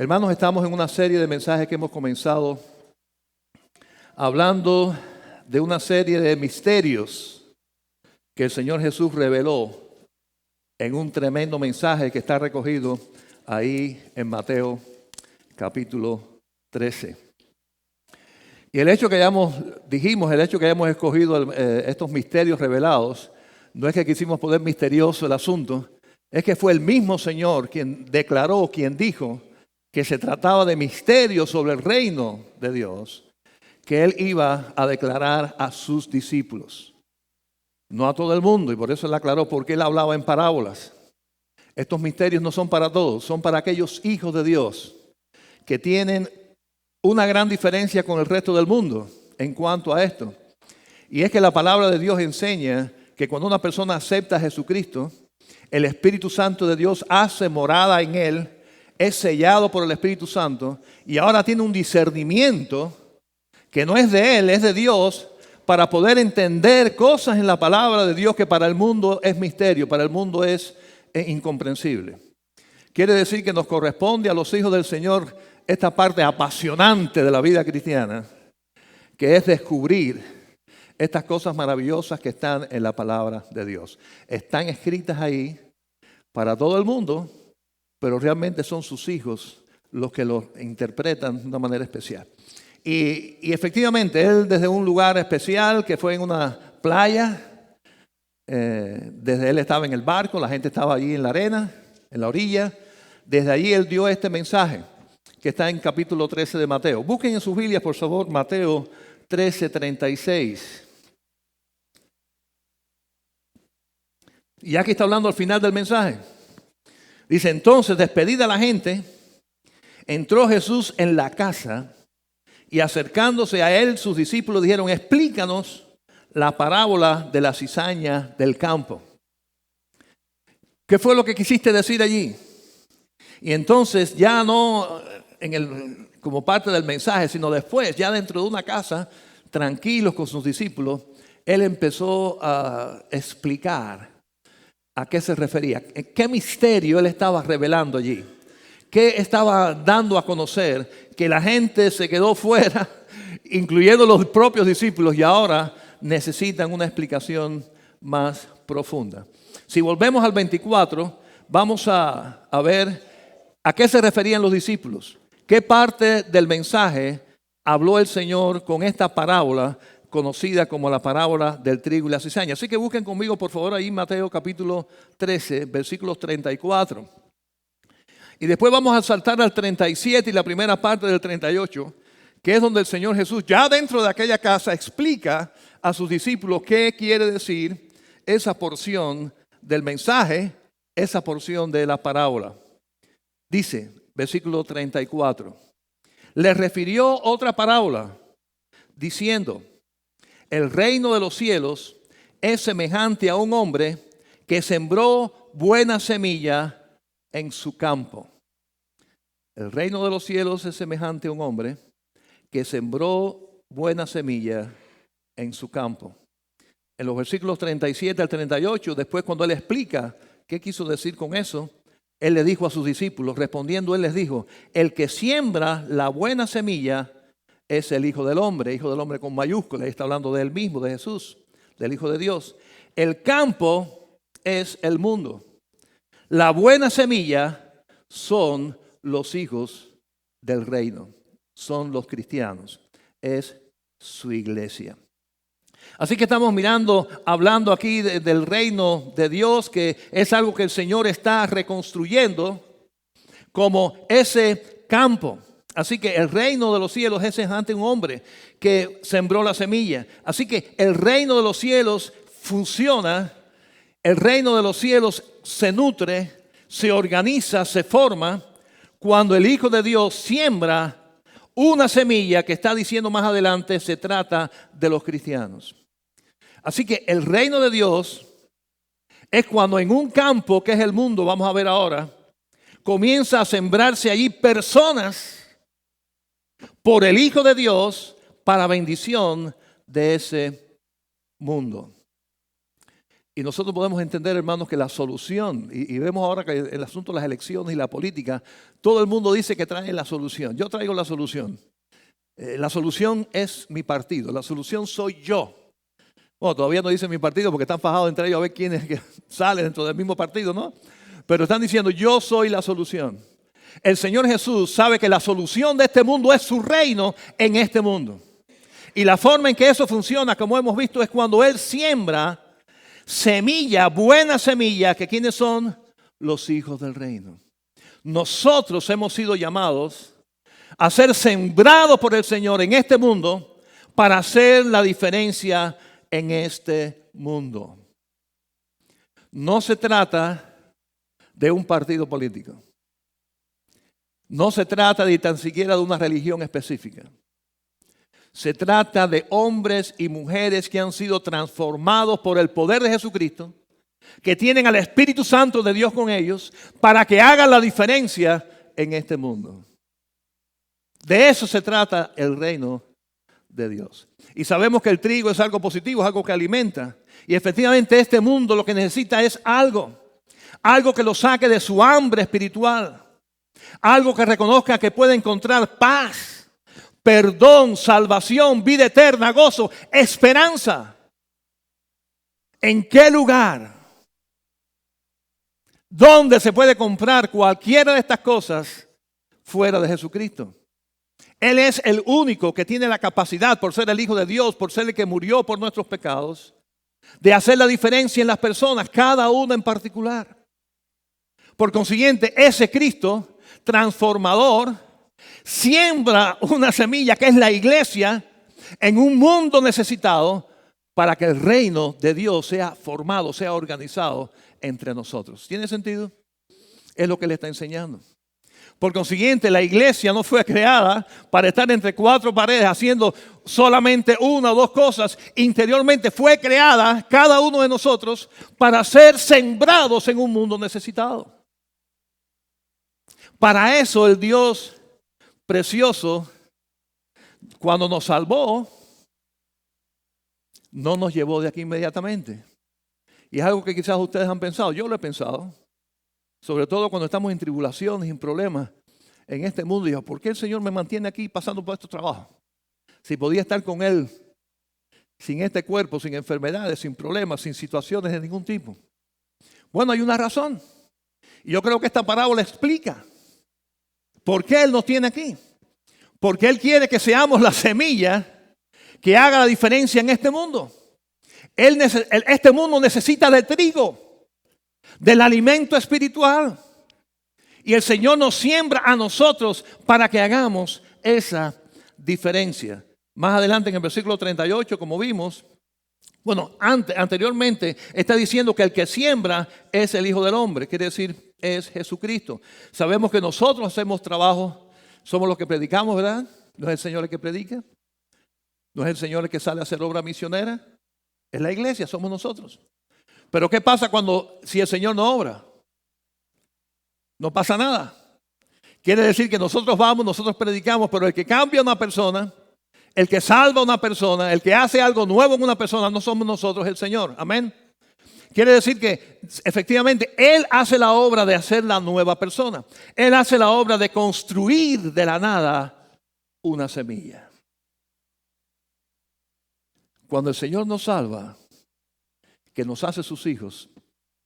Hermanos, estamos en una serie de mensajes que hemos comenzado hablando de una serie de misterios que el Señor Jesús reveló en un tremendo mensaje que está recogido ahí en Mateo capítulo 13. Y el hecho que hayamos escogido estos misterios revelados, no es que quisimos poner misterioso el asunto, es que fue el mismo Señor quien declaró, quien dijo que se trataba de misterios sobre el reino de Dios, que Él iba a declarar a sus discípulos. No a todo el mundo, y por eso Él aclaró por qué Él hablaba en parábolas. Estos misterios no son para todos, son para aquellos hijos de Dios que tienen una gran diferencia con el resto del mundo en cuanto a esto. Y es que la palabra de Dios enseña que cuando una persona acepta a Jesucristo, el Espíritu Santo de Dios hace morada en él, es sellado por el Espíritu Santo y ahora tiene un discernimiento que no es de él, es de Dios, para poder entender cosas en la palabra de Dios que para el mundo es misterio, para el mundo es incomprensible. Quiere decir que nos corresponde a los hijos del Señor esta parte apasionante de la vida cristiana, que es descubrir estas cosas maravillosas que están en la palabra de Dios. Están escritas ahí para todo el mundo, pero realmente son sus hijos los que lo interpretan de una manera especial. Y efectivamente, él desde un lugar especial que fue en una playa, desde él estaba en el barco, la gente estaba allí en la arena, en la orilla. Desde allí él dio este mensaje que está en capítulo 13 de Mateo. Busquen en sus Biblias, por favor, Mateo 13:36. Y aquí está hablando al final del mensaje. Dice, entonces, despedida la gente, entró Jesús en la casa y acercándose a él, sus discípulos dijeron, explícanos la parábola de la cizaña del campo. ¿Qué fue lo que quisiste decir allí? Y entonces, ya no como parte del mensaje, sino después, ya dentro de una casa, tranquilos con sus discípulos, él empezó a explicar a qué se refería, qué misterio él estaba revelando allí, qué estaba dando a conocer, que la gente se quedó fuera, incluyendo los propios discípulos, y ahora necesitan una explicación más profunda. Si volvemos al 24, vamos a ver a qué se referían los discípulos, qué parte del mensaje habló el Señor con esta parábola conocida como la parábola del trigo y la cizaña. Así que busquen conmigo, por favor, ahí Mateo capítulo 13, versículos 34. Y después vamos a saltar al 37 y la primera parte del 38, que es donde el Señor Jesús, ya dentro de aquella casa, explica a sus discípulos qué quiere decir esa porción del mensaje, esa porción de la parábola. Dice, versículo 34, les refirió otra parábola, diciendo, el reino de los cielos es semejante a un hombre que sembró buena semilla en su campo. El reino de los cielos es semejante a un hombre que sembró buena semilla en su campo. En los versículos 37 al 38, después cuando él explica qué quiso decir con eso, él le dijo a sus discípulos, respondiendo él les dijo, el que siembra la buena semilla es el Hijo del Hombre con mayúsculas, está hablando de él mismo, de Jesús, del Hijo de Dios. El campo es el mundo. La buena semilla son los hijos del reino, son los cristianos, es su iglesia. Así que estamos hablando aquí del reino de Dios, que es algo que el Señor está reconstruyendo como ese campo. Así que el reino de los cielos es semejante a un hombre que sembró la semilla. Así que el reino de los cielos funciona, el reino de los cielos se nutre, se organiza, se forma cuando el Hijo de Dios siembra una semilla que está diciendo más adelante se trata de los cristianos. Así que el reino de Dios es cuando en un campo que es el mundo, vamos a ver ahora, comienza a sembrarse allí personas por el Hijo de Dios para bendición de ese mundo. Y nosotros podemos entender, hermanos, que la solución, y vemos ahora que el asunto de las elecciones y la política, todo el mundo dice que trae la solución. Yo traigo la solución. La solución es mi partido, la solución soy yo. Bueno, todavía no dicen mi partido porque están fajados entre ellos a ver quién es que sale dentro del mismo partido, ¿no? Pero están diciendo, yo soy la solución. El Señor Jesús sabe que la solución de este mundo es su reino en este mundo. Y la forma en que eso funciona, como hemos visto, es cuando Él siembra semilla, buena semilla, que ¿quiénes son? Los hijos del reino. Nosotros hemos sido llamados a ser sembrados por el Señor en este mundo para hacer la diferencia en este mundo. No se trata de un partido político. No se trata ni tan siquiera de una religión específica. Se trata de hombres y mujeres que han sido transformados por el poder de Jesucristo, que tienen al Espíritu Santo de Dios con ellos, para que hagan la diferencia en este mundo. De eso se trata el reino de Dios. Y sabemos que el trigo es algo positivo, es algo que alimenta. Y efectivamente este mundo lo que necesita es algo que lo saque de su hambre espiritual. Algo que reconozca que puede encontrar paz, perdón, salvación, vida eterna, gozo, esperanza. ¿En qué lugar? ¿Dónde se puede comprar cualquiera de estas cosas fuera de Jesucristo? Él es el único que tiene la capacidad, por ser el Hijo de Dios, por ser el que murió por nuestros pecados, de hacer la diferencia en las personas, cada una en particular. Por consiguiente, ese Cristo transformador siembra una semilla que es la iglesia en un mundo necesitado para que el reino de Dios sea formado, sea organizado entre nosotros. ¿Tiene sentido? Es lo que le está enseñando. Por consiguiente, la iglesia no fue creada para estar entre cuatro paredes haciendo solamente una o dos cosas. Interiormente fue creada cada uno de nosotros para ser sembrados en un mundo necesitado. Para eso el Dios precioso, cuando nos salvó, no nos llevó de aquí inmediatamente. Y es algo que quizás ustedes han pensado, yo lo he pensado. Sobre todo cuando estamos en tribulaciones, en problemas en este mundo. Y yo, ¿por qué el Señor me mantiene aquí pasando por estos trabajos? Si podía estar con Él sin este cuerpo, sin enfermedades, sin problemas, sin situaciones de ningún tipo. Bueno, hay una razón. Y yo creo que esta parábola explica por qué Él nos tiene aquí. Porque Él quiere que seamos la semilla que haga la diferencia en este mundo. Este mundo necesita de trigo, del alimento espiritual. Y el Señor nos siembra a nosotros para que hagamos esa diferencia. Más adelante en el versículo 38, como vimos, anteriormente está diciendo que el que siembra es el Hijo del Hombre, quiere decir, es Jesucristo. Sabemos que nosotros hacemos trabajo, somos los que predicamos, ¿verdad? No es el Señor el que predica, no es el Señor el que sale a hacer obra misionera, es la iglesia, somos nosotros. Pero ¿qué pasa si el Señor no obra? No pasa nada. Quiere decir que nosotros vamos, nosotros predicamos, pero el que cambia a una persona, el que salva a una persona, el que hace algo nuevo en una persona, no somos nosotros, el Señor. Amén. Quiere decir que efectivamente Él hace la obra de hacer la nueva persona. Él hace la obra de construir de la nada una semilla. Cuando el Señor nos salva, que nos hace sus hijos,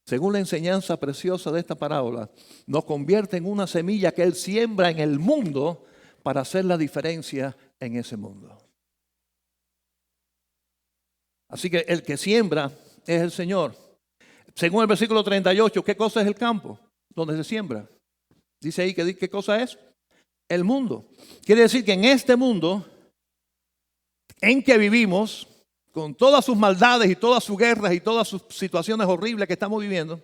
según la enseñanza preciosa de esta parábola, nos convierte en una semilla que Él siembra en el mundo para hacer la diferencia en ese mundo. Así que el que siembra es el Señor. Según el versículo 38, ¿qué cosa es el campo donde se siembra? Dice ahí que ¿qué cosa es? El mundo. Quiere decir que en este mundo en que vivimos, con todas sus maldades y todas sus guerras y todas sus situaciones horribles que estamos viviendo,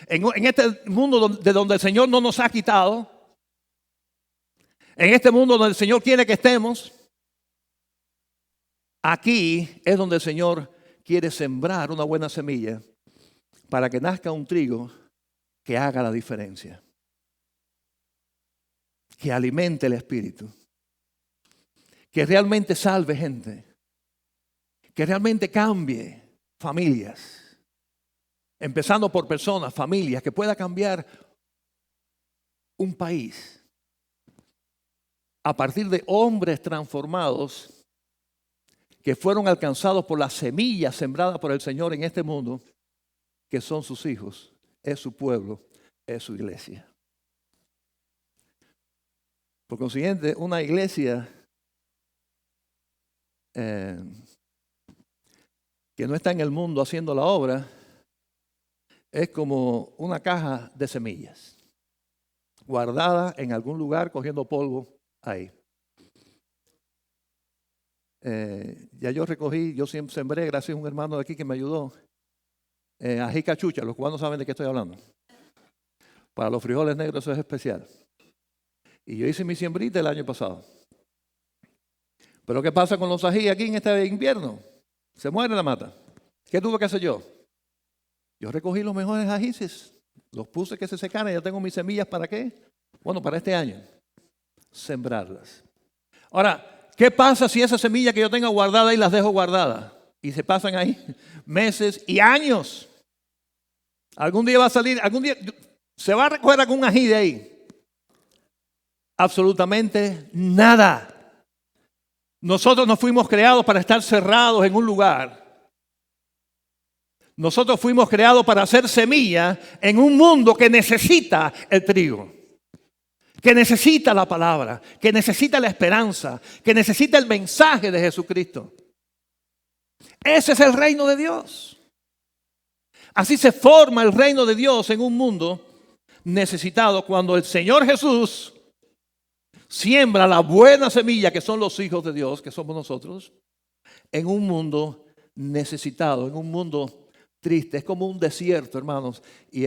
en este mundo de donde el Señor no nos ha quitado, en este mundo donde el Señor quiere que estemos, aquí es donde el Señor quiere sembrar una buena semilla para que nazca un trigo que haga la diferencia, que alimente el espíritu, que realmente salve gente, que realmente cambie familias, empezando por personas, familias, que pueda cambiar un país a partir de hombres transformados que fueron alcanzados por la semilla sembrada por el Señor en este mundo, que son sus hijos, es su pueblo, es su iglesia. Por consiguiente, una iglesia que no está en el mundo haciendo la obra es como una caja de semillas guardada en algún lugar cogiendo polvo ahí. Ya yo recogí, yo siempre sembré, gracias a un hermano de aquí que me ayudó, ají cachucha. Los cubanos saben de qué estoy hablando. Para los frijoles negros eso es especial. Y yo hice mi siembrita el año pasado. Pero ¿qué pasa con los ají aquí en este invierno? Se muere la mata. ¿Qué tuve que hacer yo? Yo recogí los mejores ajíes, los puse que se secaran. Ya tengo mis semillas, ¿para qué? Bueno, para este año. Sembrarlas. Ahora, ¿qué pasa si esa semilla que yo tengo guardada y las dejo guardadas? Y se pasan ahí meses y años. Algún día va a salir, algún día se va a recoger algún ají de ahí. Absolutamente nada. Nosotros no fuimos creados para estar cerrados en un lugar. Nosotros fuimos creados para hacer semilla en un mundo que necesita el trigo, que necesita la palabra, que necesita la esperanza, que necesita el mensaje de Jesucristo. Ese es el reino de Dios. Así se forma el reino de Dios en un mundo necesitado, cuando el Señor Jesús siembra la buena semilla, que son los hijos de Dios, que somos nosotros, en un mundo necesitado, en un mundo triste. Es como un desierto, hermanos, y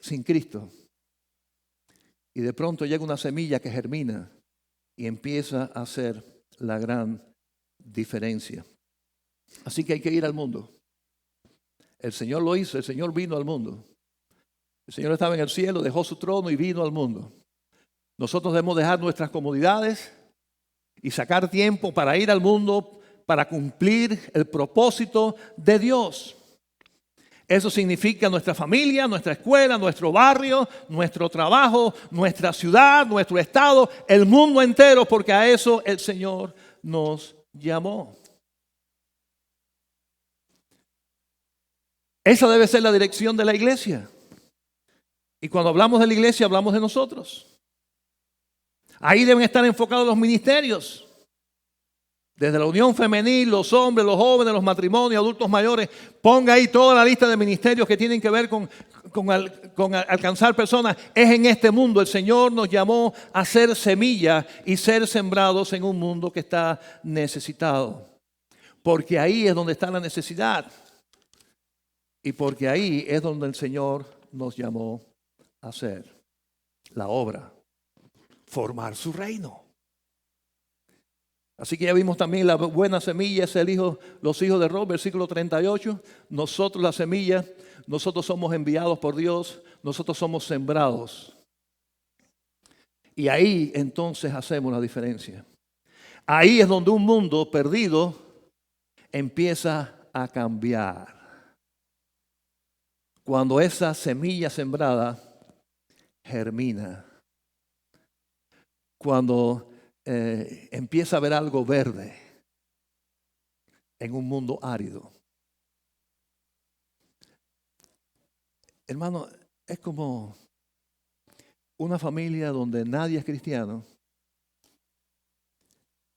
sin Cristo. Y de pronto llega una semilla que germina y empieza a hacer la gran diferencia. Así que hay que ir al mundo. El Señor lo hizo, el Señor vino al mundo. El Señor estaba en el cielo, dejó su trono y vino al mundo. Nosotros debemos dejar nuestras comodidades y sacar tiempo para ir al mundo, para cumplir el propósito de Dios. Eso significa nuestra familia, nuestra escuela, nuestro barrio, nuestro trabajo, nuestra ciudad, nuestro estado, el mundo entero, porque a eso el Señor nos llamó. Esa debe ser la dirección de la iglesia. Y cuando hablamos de la iglesia, hablamos de nosotros. Ahí deben estar enfocados los ministerios. Desde la unión femenil, los hombres, los jóvenes, los matrimonios, adultos mayores. Ponga ahí toda la lista de ministerios que tienen que ver con alcanzar personas. Es en este mundo. El Señor nos llamó a ser semilla y ser sembrados en un mundo que está necesitado. Porque ahí es donde está la necesidad. Y porque ahí es donde el Señor nos llamó a hacer la obra. Formar su reino. Así que ya vimos también la buena semilla, es los hijos de Rob, versículo 38. Nosotros la semilla, nosotros somos enviados por Dios, nosotros somos sembrados. Y ahí entonces hacemos la diferencia. Ahí es donde un mundo perdido empieza a cambiar. Cuando esa semilla sembrada germina. Cuando empieza a ver algo verde en un mundo árido. Hermano, es como una familia donde nadie es cristiano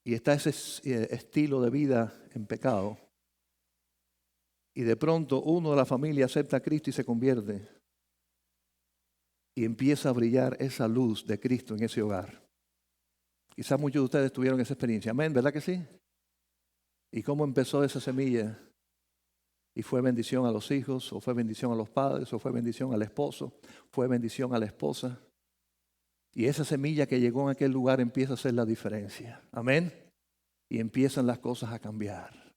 y está ese estilo de vida en pecado, y de pronto uno de la familia acepta a Cristo y se convierte y empieza a brillar esa luz de Cristo en ese hogar. Quizás muchos de ustedes tuvieron esa experiencia. Amén, ¿verdad que sí? ¿Y cómo empezó esa semilla? Y fue bendición a los hijos, o fue bendición a los padres, o fue bendición al esposo, fue bendición a la esposa. Y esa semilla que llegó en aquel lugar empieza a hacer la diferencia. Amén. Y empiezan las cosas a cambiar.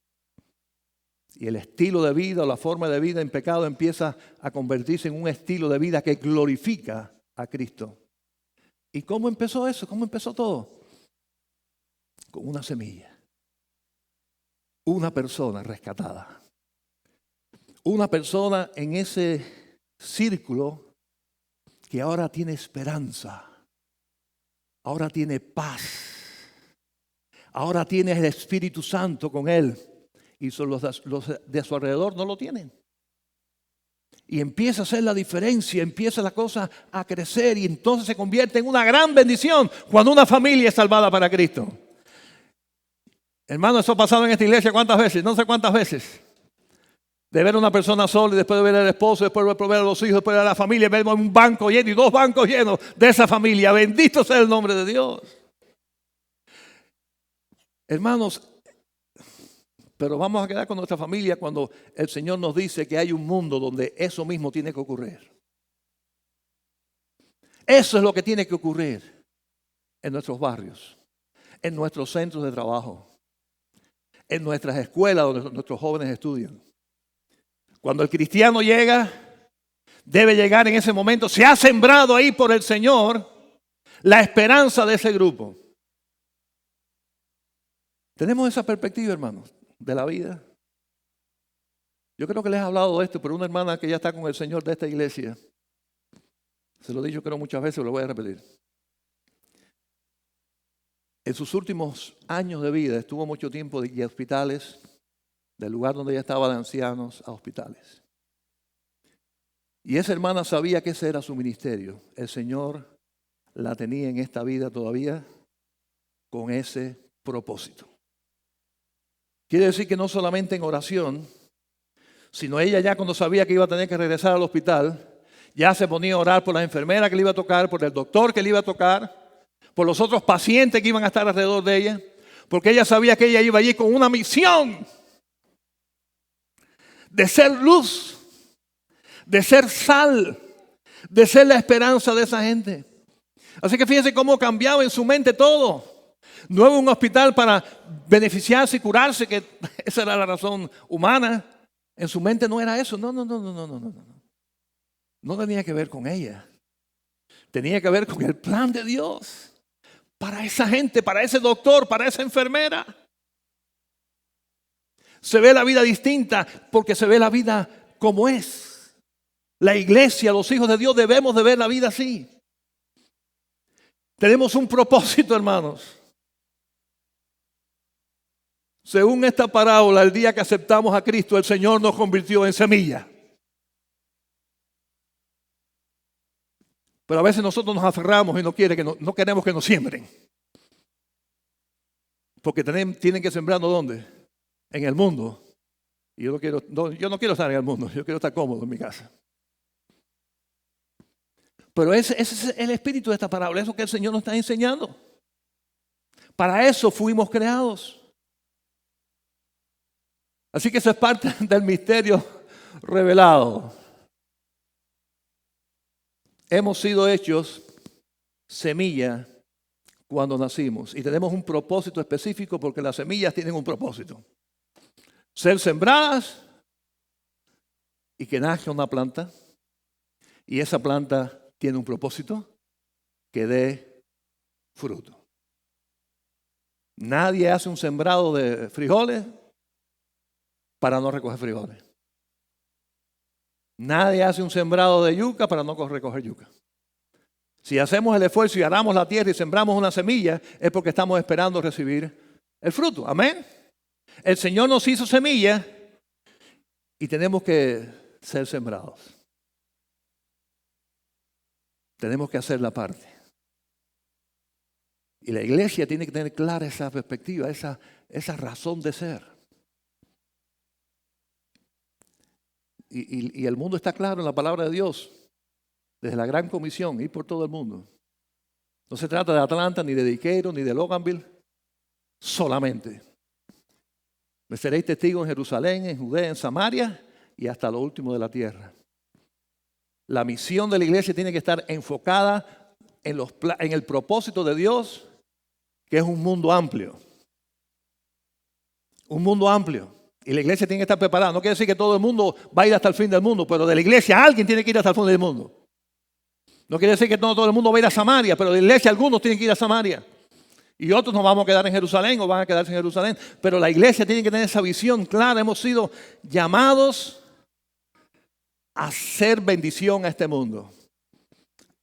Y el estilo de vida o la forma de vida en pecado empieza a convertirse en un estilo de vida que glorifica a Cristo. ¿Y cómo empezó eso? ¿Cómo empezó todo? Con una semilla. Una persona rescatada. una persona en ese círculo que ahora tiene esperanza, ahora tiene paz, ahora tiene el Espíritu Santo con él y los de su alrededor no lo tienen. Y empieza a hacer la diferencia, empieza la cosa a crecer y entonces se convierte en una gran bendición cuando una familia es salvada para Cristo. Hermano, eso ha pasado en esta iglesia ¿cuántas veces? No sé cuántas veces. De ver a una persona sola y después de ver al esposo, después de ver a los hijos, después de ver a la familia, ver un banco lleno y 2 bancos llenos de esa familia. Bendito sea el nombre de Dios. Hermanos, pero vamos a quedar con nuestra familia cuando el Señor nos dice que hay un mundo donde eso mismo tiene que ocurrir. Eso es lo que tiene que ocurrir en nuestros barrios, en nuestros centros de trabajo, en nuestras escuelas donde nuestros jóvenes estudian. Cuando el cristiano llega, debe llegar en ese momento. Se ha sembrado ahí por el Señor la esperanza de ese grupo. Tenemos esa perspectiva, hermanos, de la vida. Yo creo que les he hablado de esto, pero una hermana que ya está con el Señor de esta iglesia, se lo he dicho creo muchas veces, lo voy a repetir. En sus últimos años de vida estuvo mucho tiempo de hospitales, del lugar donde ella estaba de ancianos a hospitales. Y esa hermana sabía que ese era su ministerio. El Señor la tenía en esta vida todavía con ese propósito. Quiere decir que no solamente en oración, sino ella ya cuando sabía que iba a tener que regresar al hospital, ya se ponía a orar por la enfermera que le iba a tocar, por el doctor que le iba a tocar, por los otros pacientes que iban a estar alrededor de ella, porque ella sabía que ella iba allí con una misión de ser luz, de ser sal, de ser la esperanza de esa gente. Así que fíjense cómo cambiaba en su mente todo. No era un hospital para beneficiarse y curarse, que esa era la razón humana. En su mente no era eso. No. No tenía que ver con ella. Tenía que ver con el plan de Dios para esa gente, para ese doctor, para esa enfermera. Se ve la vida distinta porque se ve la vida como es. La iglesia, los hijos de Dios debemos de ver la vida así. Tenemos un propósito, hermanos. Según esta parábola, el día que aceptamos a Cristo, el Señor nos convirtió en semilla. Pero a veces nosotros nos aferramos y no queremos que nos siembren. Porque tienen que sembrarnos ¿dónde? En el mundo. Y yo no quiero estar en el mundo, yo quiero estar cómodo en mi casa. Pero ese es el espíritu de esta parábola, eso que el Señor nos está enseñando. Para eso fuimos creados. Así que eso es parte del misterio revelado. Hemos sido hechos semilla cuando nacimos y tenemos un propósito específico porque las semillas tienen un propósito. Ser sembradas y que nazca una planta y esa planta tiene un propósito que dé fruto. Nadie hace un sembrado de frijoles para no recoger frijoles. Nadie hace un sembrado de yuca para no recoger yuca. Si hacemos el esfuerzo y aramos la tierra y sembramos una semilla, es porque estamos esperando recibir el fruto. Amén. El Señor nos hizo semilla y tenemos que ser sembrados. Tenemos que hacer la parte. Y la iglesia tiene que tener clara esa perspectiva, esa razón de ser. Y el mundo está claro en la palabra de Dios. Desde la gran comisión, ir por todo el mundo. No se trata de Atlanta, ni de Decatur, ni de Loganville. Solamente. Me seréis testigos en Jerusalén, en Judea, en Samaria y hasta lo último de la tierra. La misión de la iglesia tiene que estar enfocada en el propósito de Dios, que es un mundo amplio. Un mundo amplio. Y la iglesia tiene que estar preparada. No quiere decir que todo el mundo va a ir hasta el fin del mundo, pero de la iglesia alguien tiene que ir hasta el fin del mundo. No quiere decir que todo el mundo va a ir a Samaria, pero de la iglesia algunos tienen que ir a Samaria. Y otros nos vamos a quedar en Jerusalén o van a quedarse en Jerusalén. Pero la iglesia tiene que tener esa visión clara. Hemos sido llamados hacer bendición a este mundo.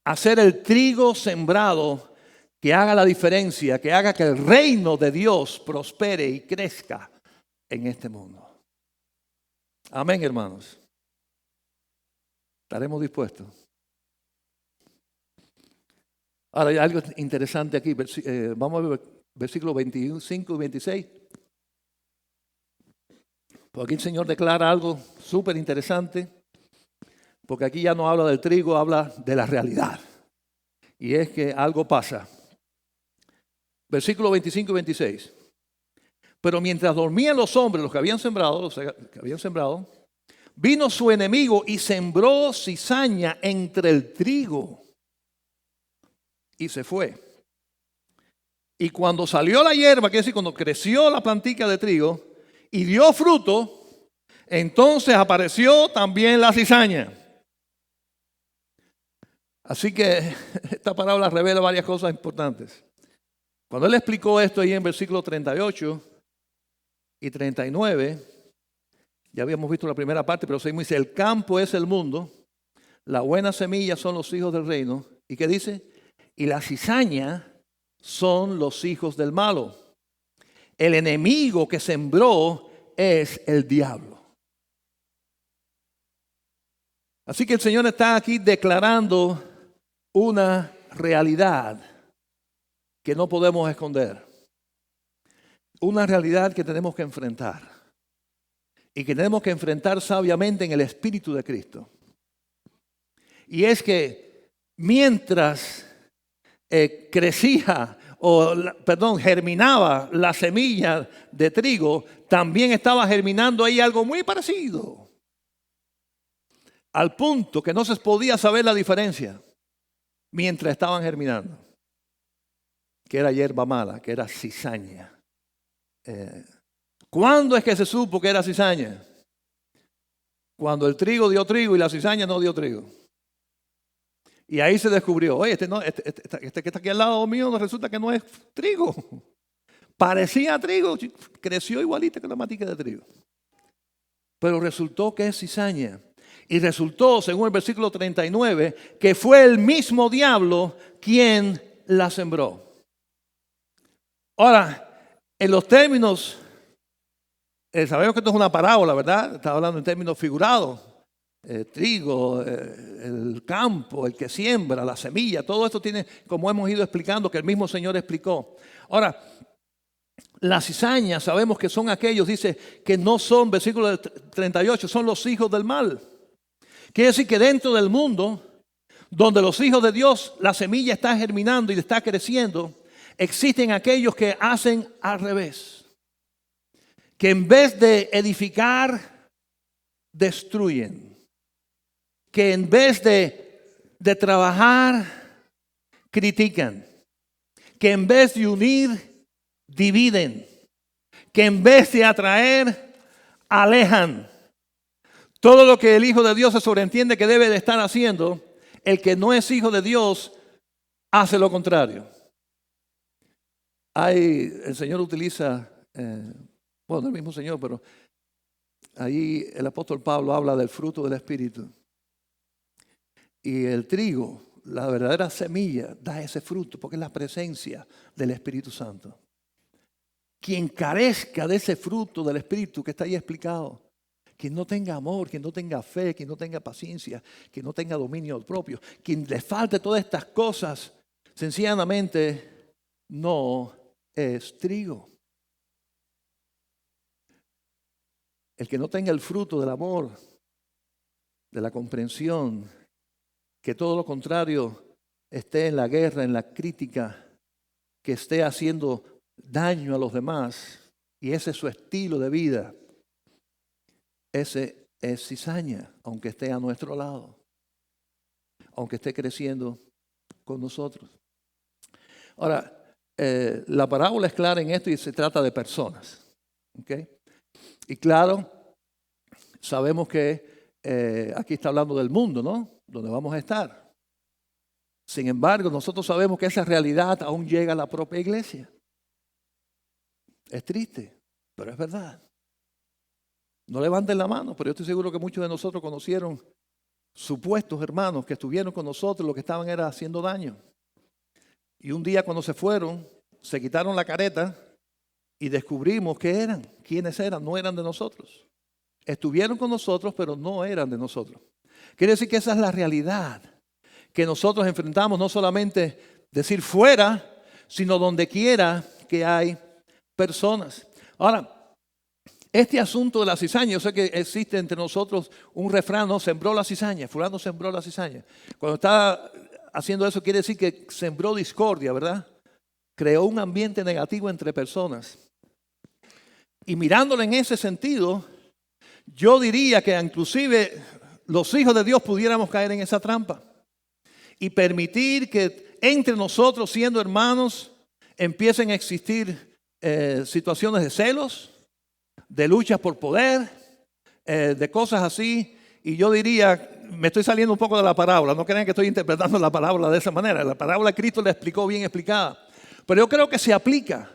Hacer el trigo sembrado que haga la diferencia, que haga que el reino de Dios prospere y crezca en este mundo. Amén, hermanos. ¿Estaremos dispuestos? Ahora hay algo interesante aquí. Vamos a ver versículos 25 y 26. Porque aquí el Señor declara algo súper interesante. Porque aquí ya no habla del trigo, habla de la realidad. Y es que algo pasa. Versículos 25 y 26. Pero mientras dormían los hombres, los que habían sembrado, vino su enemigo y sembró cizaña entre el trigo. Y se fue. Y cuando salió la hierba, quiere decir cuando creció la plantica de trigo y dio fruto, entonces apareció también la cizaña. Así que esta parábola revela varias cosas importantes. Cuando él explicó esto ahí en versículos 38 y 39, ya habíamos visto la primera parte, pero seguimos, dice, el campo es el mundo, la buena semilla son los hijos del reino. ¿Y qué dice? Y la cizaña son los hijos del malo. El enemigo que sembró es el diablo. Así que el Señor está aquí declarando una realidad que no podemos esconder. Una realidad que tenemos que enfrentar. Y que tenemos que enfrentar sabiamente en el Espíritu de Cristo. Y es que mientras germinaba la semilla de trigo, también estaba germinando ahí algo muy parecido. Al punto que no se podía saber la diferencia mientras estaban germinando. Que era hierba mala, que era cizaña. ¿Cuándo es que se supo que era cizaña? Cuando el trigo dio trigo y la cizaña no dio trigo. Y ahí se descubrió, oye, este que está aquí al lado mío resulta que no es trigo. Parecía trigo, creció igualita que la matica de trigo. Pero resultó que es cizaña. Y resultó, según el versículo 39, que fue el mismo diablo quien la sembró. Ahora, en los términos, sabemos que esto es una parábola, ¿verdad? Está hablando en términos figurados. Trigo, el campo, el que siembra, la semilla, todo esto tiene, como hemos ido explicando, que el mismo Señor explicó. Ahora, la cizaña sabemos que son aquellos, dice, que no son, versículo 38, son los hijos del mal. Quiere decir que dentro del mundo, donde los hijos de Dios, la semilla está germinando y está creciendo, existen aquellos que hacen al revés. Que en vez de edificar, destruyen. Que en vez de trabajar, critican. Que en vez de unir, dividen. Que en vez de atraer, alejan. Todo lo que el Hijo de Dios se sobreentiende que debe de estar haciendo, el que no es hijo de Dios hace lo contrario. El Señor utiliza, el mismo Señor, pero ahí el apóstol Pablo habla del fruto del Espíritu. Y el trigo, la verdadera semilla, da ese fruto porque es la presencia del Espíritu Santo. Quien carezca de ese fruto del Espíritu que está ahí explicado, quien no tenga amor, quien no tenga fe, quien no tenga paciencia, quien no tenga dominio propio, quien le falte todas estas cosas, sencillamente no es trigo. El que no tenga el fruto del amor, de la comprensión, que todo lo contrario esté en la guerra, en la crítica, que esté haciendo daño a los demás, y ese es su estilo de vida, ese es cizaña, aunque esté a nuestro lado, aunque esté creciendo con nosotros. Ahora, la parábola es clara en esto y se trata de personas. ¿Okay? Y claro, sabemos que aquí está hablando del mundo, ¿no? Donde vamos a estar. Sin embargo, nosotros sabemos que esa realidad aún llega a la propia iglesia. Es triste, pero es verdad. No levanten la mano, pero yo estoy seguro que muchos de nosotros conocieron supuestos hermanos que estuvieron con nosotros, lo que estaban era haciendo daño. Y un día cuando se fueron, se quitaron la careta y descubrimos que eran, quiénes eran, no eran de nosotros. Estuvieron con nosotros, pero no eran de nosotros. Quiere decir que esa es la realidad que nosotros enfrentamos, no solamente decir fuera, sino donde quiera que hay personas. Ahora, este asunto de la cizaña, yo sé que existe entre nosotros un refrán, ¿no? Sembró la cizaña, fulano sembró la cizaña. Cuando está haciendo eso quiere decir que sembró discordia, ¿verdad? Creó un ambiente negativo entre personas. Y mirándolo en ese sentido, yo diría que inclusive los hijos de Dios pudiéramos caer en esa trampa y permitir que entre nosotros, siendo hermanos, empiecen a existir situaciones de celos, de luchas por poder, de cosas así. Y yo diría, me estoy saliendo un poco de la parábola, no crean que estoy interpretando la parábola de esa manera. La parábola Cristo la explicó bien explicada. Pero yo creo que se aplica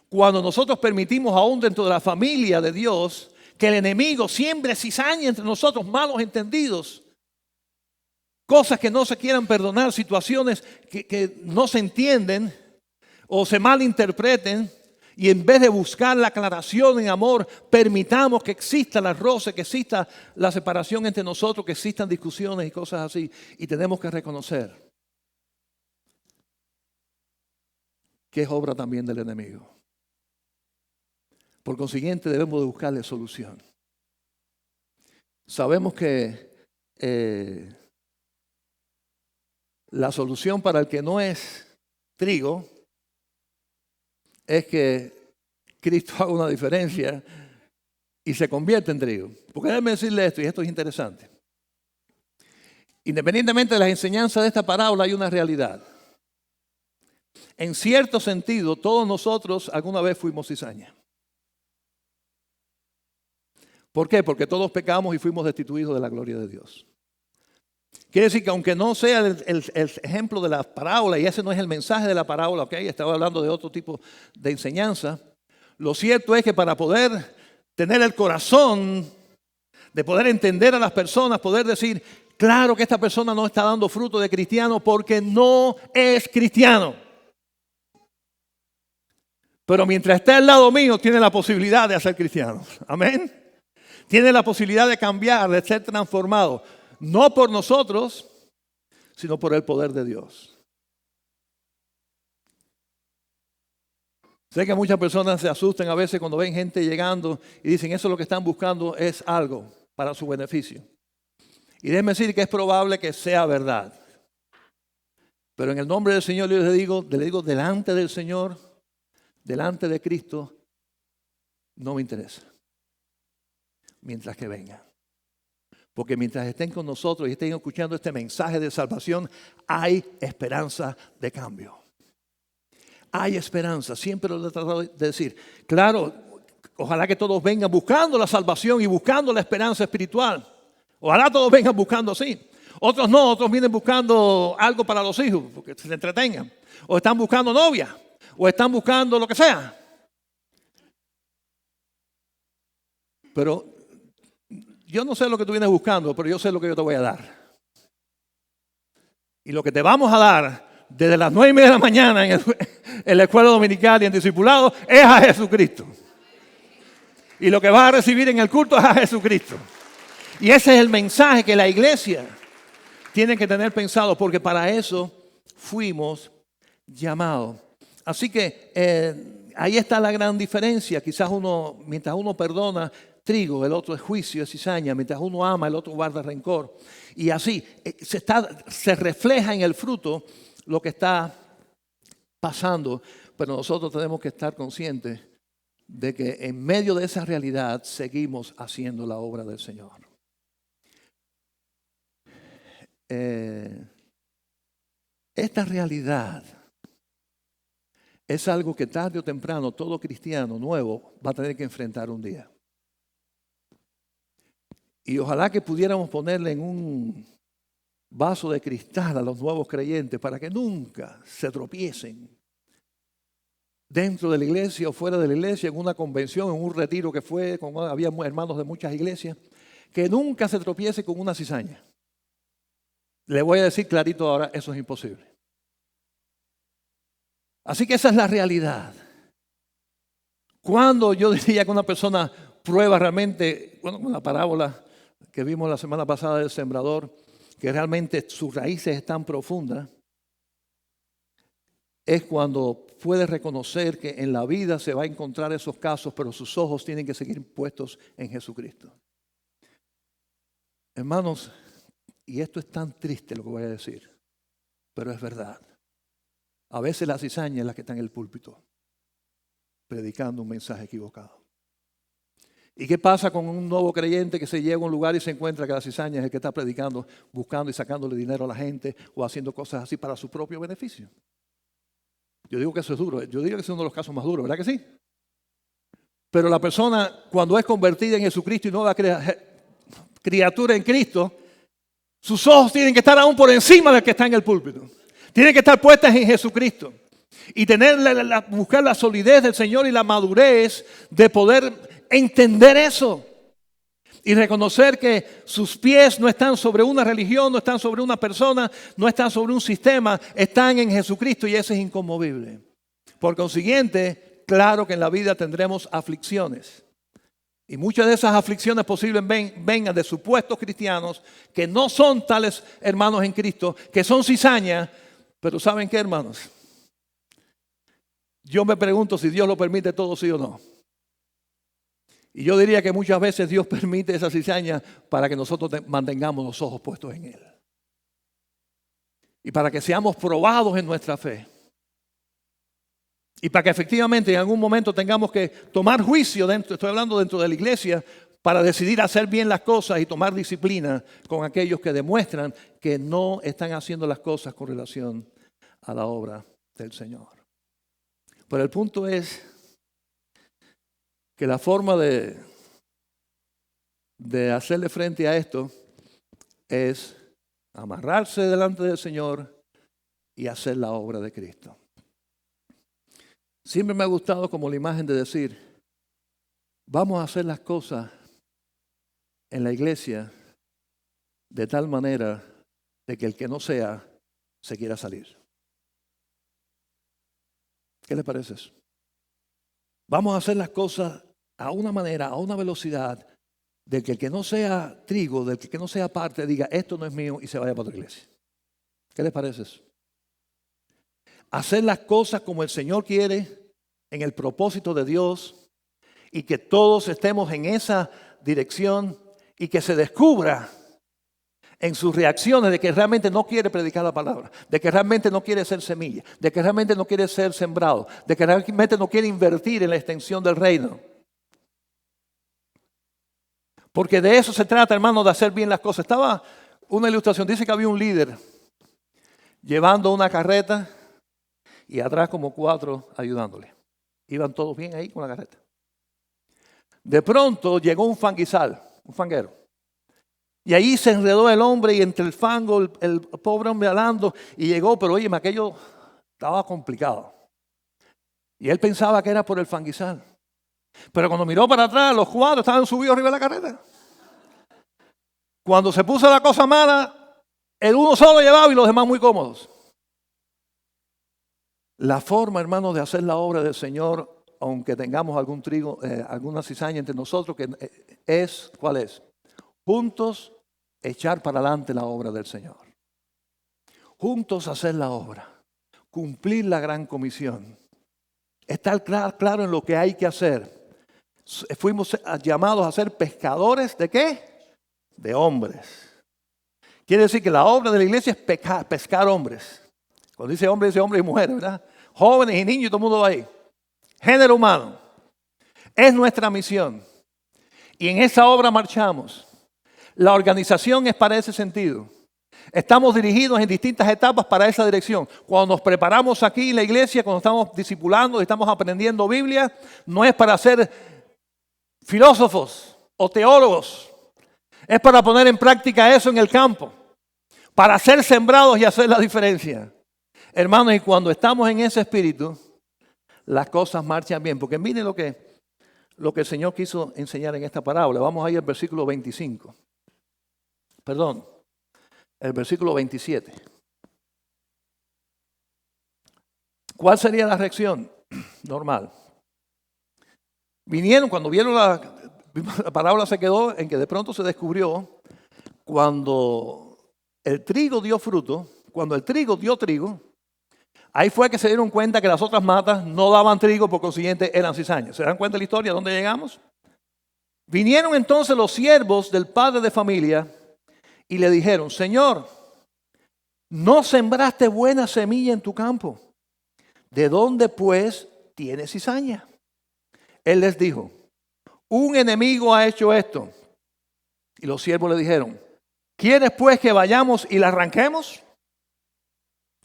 cuando nosotros permitimos aún dentro de la familia de Dios que el enemigo siembre cizaña entre nosotros, malos entendidos, cosas que no se quieran perdonar, situaciones que no se entienden o se malinterpreten. Y en vez de buscar la aclaración en amor, permitamos que exista la roce, que exista la separación entre nosotros, que existan discusiones y cosas así. Y tenemos que reconocer que es obra también del enemigo. Por consiguiente, debemos de buscarle solución. Sabemos que la solución para el que no es trigo es que Cristo haga una diferencia y se convierte en trigo. Porque déjenme decirle esto, y esto es interesante. Independientemente de las enseñanzas de esta parábola, hay una realidad. En cierto sentido, todos nosotros alguna vez fuimos cizaña. ¿Por qué? Porque todos pecamos y fuimos destituidos de la gloria de Dios. Quiere decir que aunque no sea el ejemplo de la parábola, y ese no es el mensaje de la parábola, ¿ok? Estaba hablando de otro tipo de enseñanza. Lo cierto es que para poder tener el corazón de poder entender a las personas, poder decir, claro que esta persona no está dando fruto de cristiano porque no es cristiano. Pero mientras está al lado mío, tiene la posibilidad de ser cristiano. Amén. Tiene la posibilidad de cambiar, de ser transformado. No por nosotros, sino por el poder de Dios. Sé que muchas personas se asustan a veces cuando ven gente llegando y dicen eso lo que están buscando es algo para su beneficio. Y déjenme decir que es probable que sea verdad. Pero en el nombre del Señor yo le digo delante del Señor, delante de Cristo, no me interesa. Mientras que vengan. Porque mientras estén con nosotros y estén escuchando este mensaje de salvación, hay esperanza de cambio. Hay esperanza, siempre lo he tratado de decir. Claro, ojalá que todos vengan buscando la salvación y buscando la esperanza espiritual. Ojalá todos vengan buscando así. Otros no, otros vienen buscando algo para los hijos, porque se entretengan. O están buscando novia, o están buscando lo que sea. Pero yo no sé lo que tú vienes buscando, pero yo sé lo que yo te voy a dar. Y lo que te vamos a dar desde las 9:30 de la mañana en la escuela dominical y en discipulado es a Jesucristo. Y lo que vas a recibir en el culto es a Jesucristo. Y ese es el mensaje que la iglesia tiene que tener pensado, porque para eso fuimos llamados. Así que ahí está la gran diferencia. Quizás mientras uno perdona, trigo, el otro es juicio, es cizaña. Mientras uno ama, el otro guarda rencor. Y así se refleja en el fruto lo que está pasando. Pero nosotros tenemos que estar conscientes de que en medio de esa realidad seguimos haciendo la obra del Señor. Esta realidad es algo que tarde o temprano todo cristiano nuevo va a tener que enfrentar un día. Y ojalá que pudiéramos ponerle en un vaso de cristal a los nuevos creyentes para que nunca se tropiecen dentro de la iglesia o fuera de la iglesia, en una convención, en un retiro que fue, había hermanos de muchas iglesias, que nunca se tropiece con una cizaña. Le voy a decir clarito ahora, eso es imposible. Así que esa es la realidad. Cuando yo diría que una persona prueba realmente, bueno, con la parábola que vimos la semana pasada del sembrador, que realmente sus raíces están profundas, es cuando puede reconocer que en la vida se va a encontrar esos casos, pero sus ojos tienen que seguir puestos en Jesucristo. Hermanos, y esto es tan triste lo que voy a decir, pero es verdad. A veces la cizaña es la que está en el púlpito, predicando un mensaje equivocado. ¿Y qué pasa con un nuevo creyente que se llega a un lugar y se encuentra que la cizaña es el que está predicando, buscando y sacándole dinero a la gente o haciendo cosas así para su propio beneficio? Yo digo que eso es duro. Yo digo que es uno de los casos más duros, ¿verdad que sí? Pero la persona, cuando es convertida en Jesucristo y nueva criatura en Cristo, sus ojos tienen que estar aún por encima del que está en el púlpito. Tienen que estar puestas en Jesucristo. Y buscar la solidez del Señor y la madurez de poder entender eso. Y reconocer que sus pies no están sobre una religión, no están sobre una persona, no están sobre un sistema, están en Jesucristo y ese es inconmovible. Por consiguiente, claro que en la vida tendremos aflicciones. Y muchas de esas aflicciones posiblemente vengan de supuestos cristianos que no son tales hermanos en Cristo, que son cizaña. Pero ¿saben qué, hermanos? Yo me pregunto si Dios lo permite todo, sí o no. Y yo diría que muchas veces Dios permite esa cizaña para que nosotros mantengamos los ojos puestos en Él. Y para que seamos probados en nuestra fe. Y para que efectivamente en algún momento tengamos que tomar juicio, estoy hablando dentro de la iglesia, para decidir hacer bien las cosas y tomar disciplina con aquellos que demuestran que no están haciendo las cosas con relación a la obra del Señor. Pero el punto es que la forma de hacerle frente a esto es amarrarse delante del Señor y hacer la obra de Cristo. Siempre me ha gustado como la imagen de decir, vamos a hacer las cosas en la iglesia de tal manera de que el que no sea se quiera salir. ¿Qué les parece eso? Vamos a hacer las cosas a una manera, a una velocidad, de que el que no sea trigo, del que no sea parte, diga, esto no es mío y se vaya para otra iglesia. ¿Qué les parece eso? Hacer las cosas como el Señor quiere, en el propósito de Dios, y que todos estemos en esa dirección y que se descubra en sus reacciones de que realmente no quiere predicar la palabra, de que realmente no quiere ser semilla, de que realmente no quiere ser sembrado, de que realmente no quiere invertir en la extensión del reino. Porque de eso se trata, hermano, de hacer bien las cosas. Estaba una ilustración, dice que había un líder llevando una carreta y atrás como 4 ayudándole. Iban todos bien ahí con la carreta. De pronto llegó un fanguizal, un fanguero. Y ahí se enredó el hombre y entre el fango, el pobre hombre hablando, y llegó, pero oye, aquello estaba complicado. Y él pensaba que era por el fanguizal. Pero cuando miró para atrás, los 4 estaban subidos arriba de la carreta. Cuando se puso la cosa mala, el uno solo llevaba y los demás muy cómodos. La forma, hermanos, de hacer la obra del Señor, aunque tengamos algún trigo, alguna cizaña entre nosotros, que es, ¿cuál es? Juntos echar para adelante la obra del Señor. Juntos hacer la obra. Cumplir la gran comisión. Estar claro en lo que hay que hacer. Fuimos llamados a ser pescadores ¿de qué? De hombres. Quiere decir que la obra de la iglesia es pescar hombres. Cuando dice hombre y mujeres, ¿verdad? Jóvenes y niños y todo el mundo va ahí. Género humano. Es nuestra misión. Y en esa obra marchamos. La organización es para ese sentido. Estamos dirigidos en distintas etapas para esa dirección. Cuando nos preparamos aquí en la iglesia, cuando estamos discipulando, estamos aprendiendo Biblia, no es para ser filósofos o teólogos. Es para poner en práctica eso en el campo. Para ser sembrados y hacer la diferencia. Hermanos, y cuando estamos en ese espíritu, las cosas marchan bien. Porque miren lo que el Señor quiso enseñar en esta parábola. Vamos a ir al versículo 25. Perdón. el versículo 27. ¿Cuál sería la reacción normal? Vinieron, cuando vieron la parábola se quedó en que de pronto se descubrió cuando el trigo dio fruto, cuando el trigo dio trigo, ahí fue que se dieron cuenta que las otras matas no daban trigo, por consiguiente eran cizañas. ¿Se dan cuenta de la historia? ¿A dónde llegamos? Vinieron entonces los siervos del padre de familia y le dijeron: Señor, ¿no sembraste buena semilla en tu campo? ¿De dónde pues tienes cizaña? Él les dijo: un enemigo ha hecho esto. Y los siervos le dijeron: ¿quieres pues que vayamos y la arranquemos?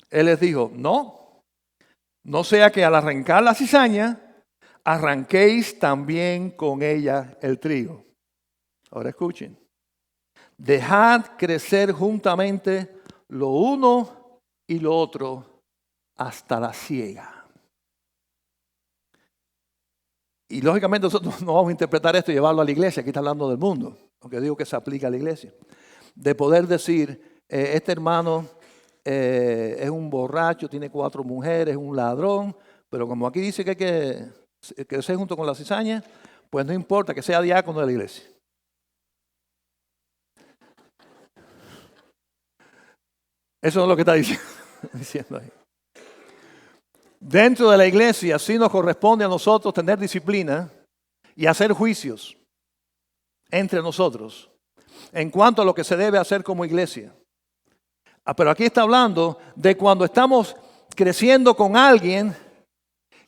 Él les dijo: no sea que al arrancar la cizaña, arranquéis también con ella el trigo. Ahora escuchen. Dejad crecer juntamente lo uno y lo otro hasta la siega. Y lógicamente nosotros no vamos a interpretar esto y llevarlo a la iglesia. Aquí está hablando del mundo, aunque digo que se aplica a la iglesia. De poder decir, este hermano es un borracho, tiene 4 mujeres, es un ladrón, pero como aquí dice que hay que crecer junto con la cizaña, pues no importa que sea diácono de la iglesia. Eso no es lo que está diciendo ahí. Dentro de la iglesia sí nos corresponde a nosotros tener disciplina y hacer juicios entre nosotros en cuanto a lo que se debe hacer como iglesia. Pero aquí está hablando de cuando estamos creciendo con alguien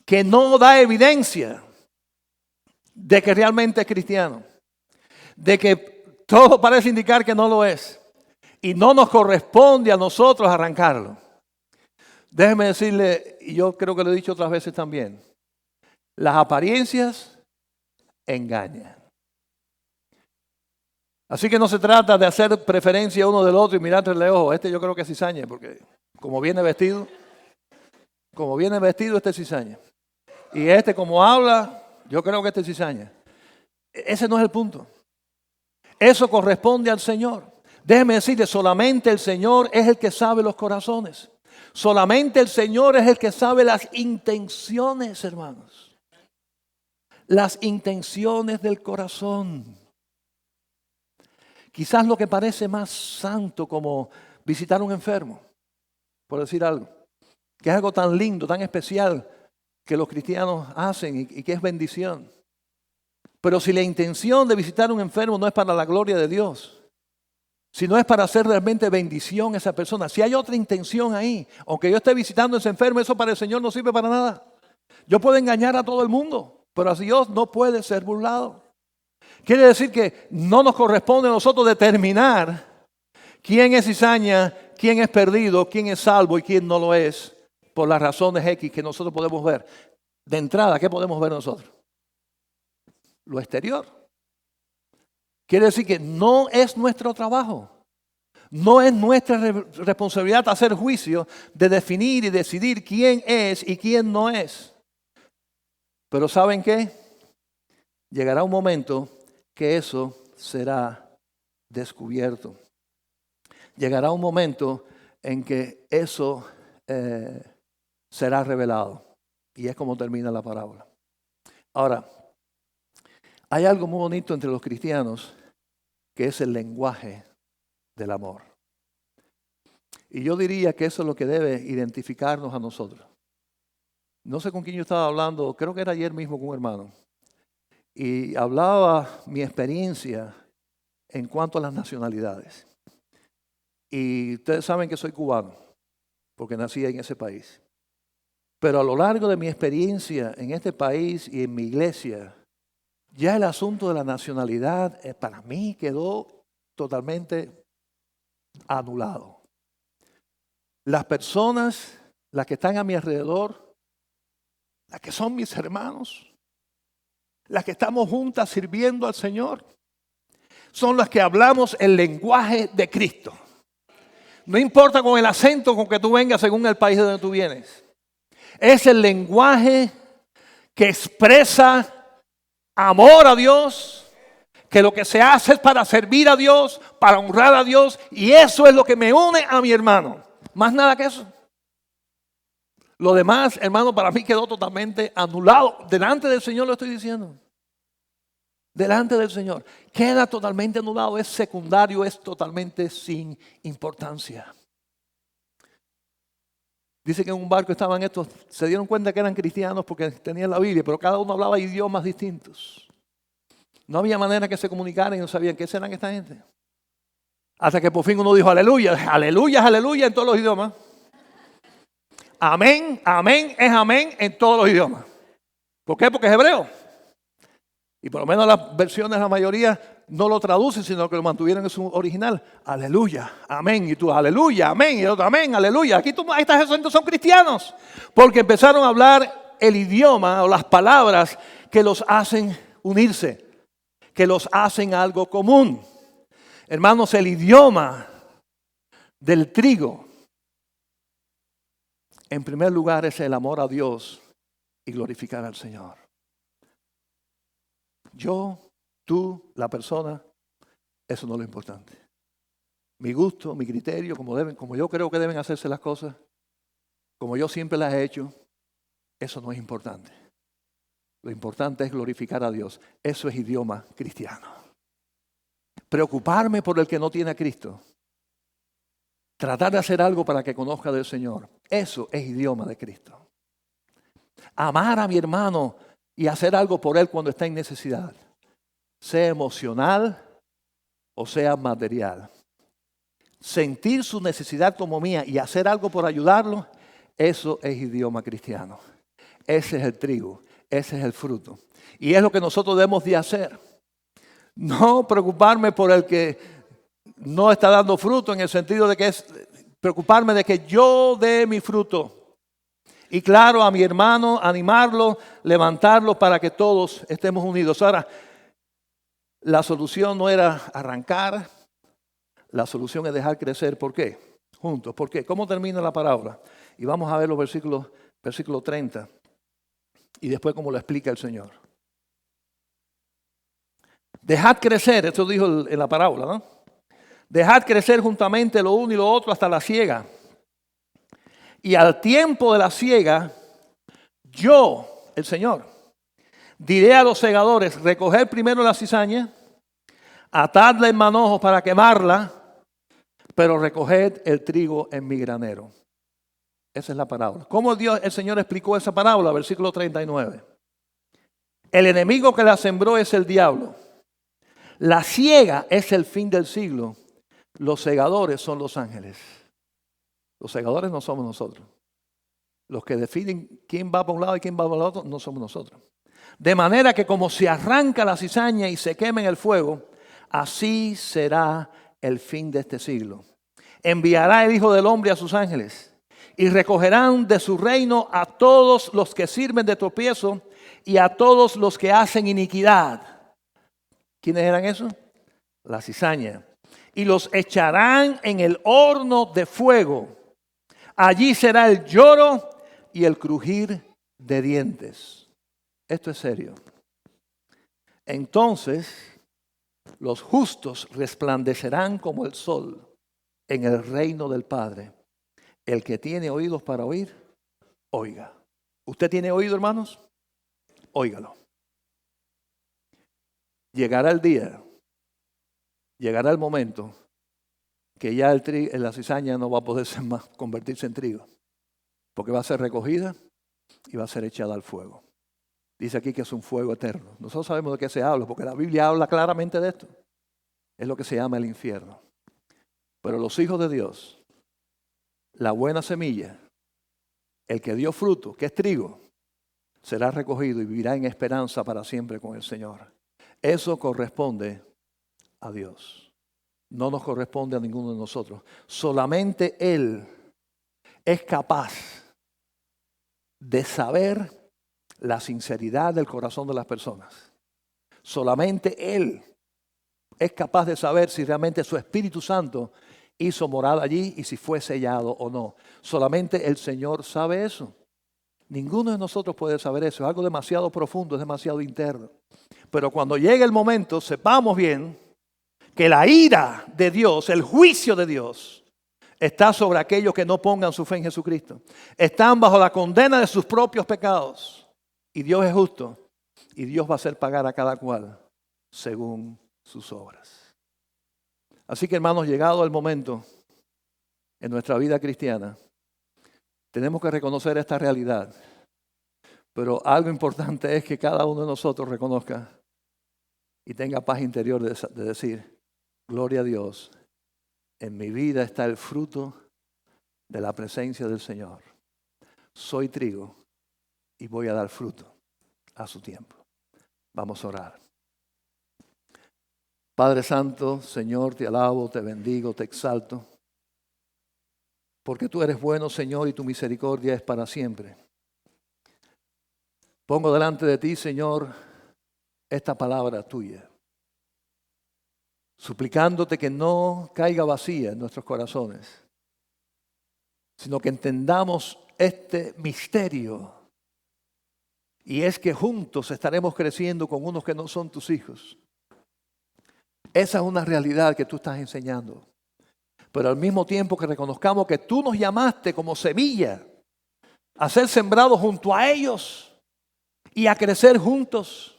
que no da evidencia de que realmente es cristiano, de que todo parece indicar que no lo es, y no nos corresponde a nosotros arrancarlo. Déjeme decirle, y yo creo que lo he dicho otras veces también, las apariencias engañan. Así que no se trata de hacer preferencia uno del otro y mirar entre los ojos. Yo creo que es cizaña, porque como viene vestido, este es cizaña. Y como habla, yo creo que este es cizaña. Ese no es el punto. Eso corresponde al Señor. Déjeme decirle, solamente el Señor es el que sabe los corazones. Solamente el Señor es el que sabe las intenciones, hermanos. Las intenciones del corazón. Quizás lo que parece más santo como visitar a un enfermo, por decir algo, que es algo tan lindo, tan especial que los cristianos hacen y que es bendición. Pero si la intención de visitar a un enfermo no es para la gloria de Dios, si no es para hacer realmente bendición a esa persona, si hay otra intención ahí, aunque yo esté visitando a ese enfermo, eso para el Señor no sirve para nada. Yo puedo engañar a todo el mundo, pero a Dios no puede ser burlado. Quiere decir que no nos corresponde a nosotros determinar quién es cizaña, quién es perdido, quién es salvo y quién no lo es, por las razones X que nosotros podemos ver. De entrada, ¿qué podemos ver nosotros? Lo exterior. Quiere decir que no es nuestro trabajo, no es nuestra responsabilidad hacer juicio de definir y decidir quién es y quién no es. Pero ¿saben qué? Llegará un momento que eso será descubierto. Llegará un momento en que eso será revelado. Y es como termina la parábola. Ahora, hay algo muy bonito entre los cristianos que es el lenguaje del amor. Y yo diría que eso es lo que debe identificarnos a nosotros. No sé con quién yo estaba hablando, creo que era ayer mismo con un hermano. Y hablaba mi experiencia en cuanto a las nacionalidades. Y ustedes saben que soy cubano, porque nací en ese país. Pero a lo largo de mi experiencia en este país y en mi iglesia, ya el asunto de la nacionalidad para mí quedó totalmente anulado. Las personas, las que están a mi alrededor, las que son mis hermanos, las que estamos juntas sirviendo al Señor, son las que hablamos el lenguaje de Cristo. No importa con el acento con que tú vengas según el país de donde tú vienes. Es el lenguaje que expresa amor a Dios, que lo que se hace es para servir a Dios, para honrar a Dios, y eso es lo que me une a mi hermano. Más nada que eso. Lo demás, hermano, para mí quedó totalmente anulado. Delante del Señor lo estoy diciendo. Delante del Señor. Queda totalmente anulado, es secundario, es totalmente sin importancia. Dice que en un barco estaban estos, se dieron cuenta que eran cristianos porque tenían la Biblia, pero cada uno hablaba idiomas distintos. No había manera que se comunicaran y no sabían qué serán esta gente. Hasta que por fin uno dijo aleluya, aleluya, aleluya en todos los idiomas. Amén, amén es amén en todos los idiomas. ¿Por qué? Porque es hebreo. Y por lo menos las versiones, la mayoría, no lo traducen, sino que lo mantuvieron en su original. Aleluya, amén. Y tú, aleluya, amén. Y el otro, amén, aleluya. Aquí estas gente son cristianos. Porque empezaron a hablar el idioma o las palabras que los hacen unirse, que los hacen algo común. Hermanos, el idioma del trigo, en primer lugar, es el amor a Dios y glorificar al Señor. Yo, tú, la persona, eso no es lo importante. Mi gusto, mi criterio, como yo creo que deben hacerse las cosas, como yo siempre las he hecho, eso no es importante. Lo importante es glorificar a Dios. Eso es idioma cristiano. Preocuparme por el que no tiene a Cristo. Tratar de hacer algo para que conozca del Señor. Eso es idioma de Cristo. Amar a mi hermano y hacer algo por él cuando está en necesidad. Sea emocional o sea material. Sentir su necesidad como mía y hacer algo por ayudarlo, eso es idioma cristiano. Ese es el trigo, ese es el fruto. Y es lo que nosotros debemos de hacer. No preocuparme por el que no está dando fruto, en el sentido de que es preocuparme de que yo dé mi fruto. Y claro, a mi hermano, animarlo, levantarlo para que todos estemos unidos. Ahora, la solución no era arrancar, la solución es dejar crecer. ¿Por qué? Juntos. ¿Por qué? ¿Cómo termina la parábola? Y vamos a ver los versículo 30. Y después cómo lo explica el Señor. Dejad crecer, esto dijo en la parábola, ¿no? Dejad crecer juntamente lo uno y lo otro hasta la siega. Y al tiempo de la siega, yo, el Señor, diré a los segadores, recoged primero la cizaña, atadla en manojos para quemarla, pero recoged el trigo en mi granero. Esa es la parábola. ¿Cómo el Señor explicó esa parábola? Versículo 39. El enemigo que la sembró es el diablo. La siega es el fin del siglo. Los segadores son los ángeles. Los segadores no somos nosotros. Los que definen quién va para un lado y quién va para el otro no somos nosotros. De manera que como se arranca la cizaña y se quema en el fuego, así será el fin de este siglo. Enviará el Hijo del Hombre a sus ángeles y recogerán de su reino a todos los que sirven de tropiezo y a todos los que hacen iniquidad. ¿Quiénes eran esos? La cizaña. Y los echarán en el horno de fuego. Allí será el lloro y el crujir de dientes. Esto es serio. Entonces los justos resplandecerán como el sol en el reino del Padre. El que tiene oídos para oír, oiga. ¿Usted tiene oído, hermanos? Óigalo. Llegará el día, llegará el momento que ya la cizaña no va a poder ser más, convertirse en trigo, porque va a ser recogida y va a ser echada al fuego. Dice aquí que es un fuego eterno. Nosotros sabemos de qué se habla, porque la Biblia habla claramente de esto. Es lo que se llama el infierno. Pero los hijos de Dios, la buena semilla, el que dio fruto, que es trigo, será recogido y vivirá en esperanza para siempre con el Señor. Eso corresponde a Dios. No nos corresponde a ninguno de nosotros. Solamente Él es capaz de saber la sinceridad del corazón de las personas. Solamente Él es capaz de saber si realmente su Espíritu Santo hizo morada allí y si fue sellado o no. Solamente el Señor sabe eso. Ninguno de nosotros puede saber eso. Es algo demasiado profundo, es demasiado interno. Pero cuando llegue el momento, sepamos bien que la ira de Dios, el juicio de Dios, está sobre aquellos que no pongan su fe en Jesucristo. Están bajo la condena de sus propios pecados. Y Dios es justo. Y Dios va a hacer pagar a cada cual según sus obras. Así que, hermanos, llegado el momento en nuestra vida cristiana, tenemos que reconocer esta realidad. Pero algo importante es que cada uno de nosotros reconozca y tenga paz interior de decir, gloria a Dios, en mi vida está el fruto de la presencia del Señor. Soy trigo y voy a dar fruto a su tiempo. Vamos a orar. Padre Santo, Señor, te alabo, te bendigo, te exalto. Porque tú eres bueno, Señor, y tu misericordia es para siempre. Pongo delante de ti, Señor, esta palabra tuya, suplicándote que no caiga vacía en nuestros corazones, sino que entendamos este misterio, y es que juntos estaremos creciendo con unos que no son tus hijos. Esa es una realidad que tú estás enseñando. Pero al mismo tiempo que reconozcamos que tú nos llamaste como semilla a ser sembrados junto a ellos y a crecer juntos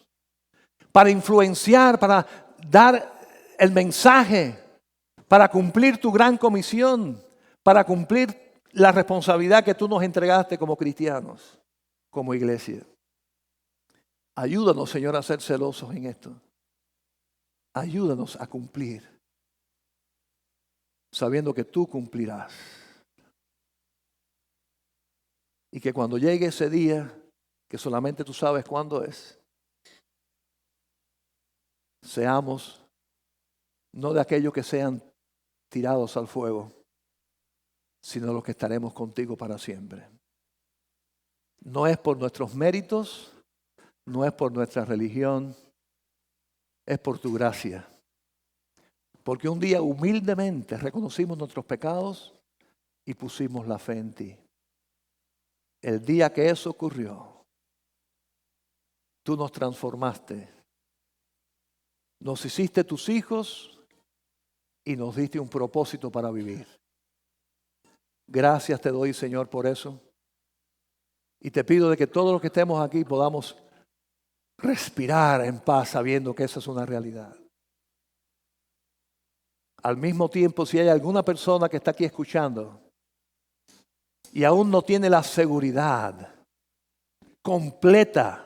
para influenciar, para dar el mensaje, para cumplir tu gran comisión, para cumplir la responsabilidad que tú nos entregaste como cristianos, como iglesia. Ayúdanos, Señor, a ser celosos en esto. Ayúdanos a cumplir, sabiendo que tú cumplirás. Y que cuando llegue ese día, que solamente tú sabes cuándo es, seamos no de aquellos que sean tirados al fuego, sino los que estaremos contigo para siempre. No es por nuestros méritos, no es por nuestra religión, es por tu gracia. Porque un día humildemente reconocimos nuestros pecados y pusimos la fe en ti. El día que eso ocurrió, tú nos transformaste, nos hiciste tus hijos y nos diste un propósito para vivir. Gracias te doy, Señor, por eso. Y te pido de que todos los que estemos aquí podamos respirar en paz sabiendo que esa es una realidad. Al mismo tiempo, si hay alguna persona que está aquí escuchando y aún no tiene la seguridad completa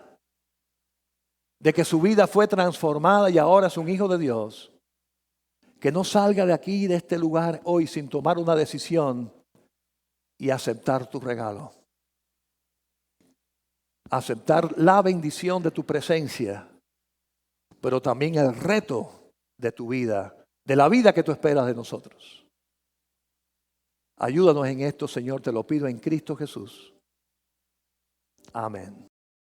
de que su vida fue transformada y ahora es un hijo de Dios, que no salga de aquí, de este lugar hoy sin tomar una decisión y aceptar tu regalo. Aceptar la bendición de tu presencia, pero también el reto de tu vida, de la vida que tú esperas de nosotros. Ayúdanos en esto, Señor, te lo pido en Cristo Jesús. Amén.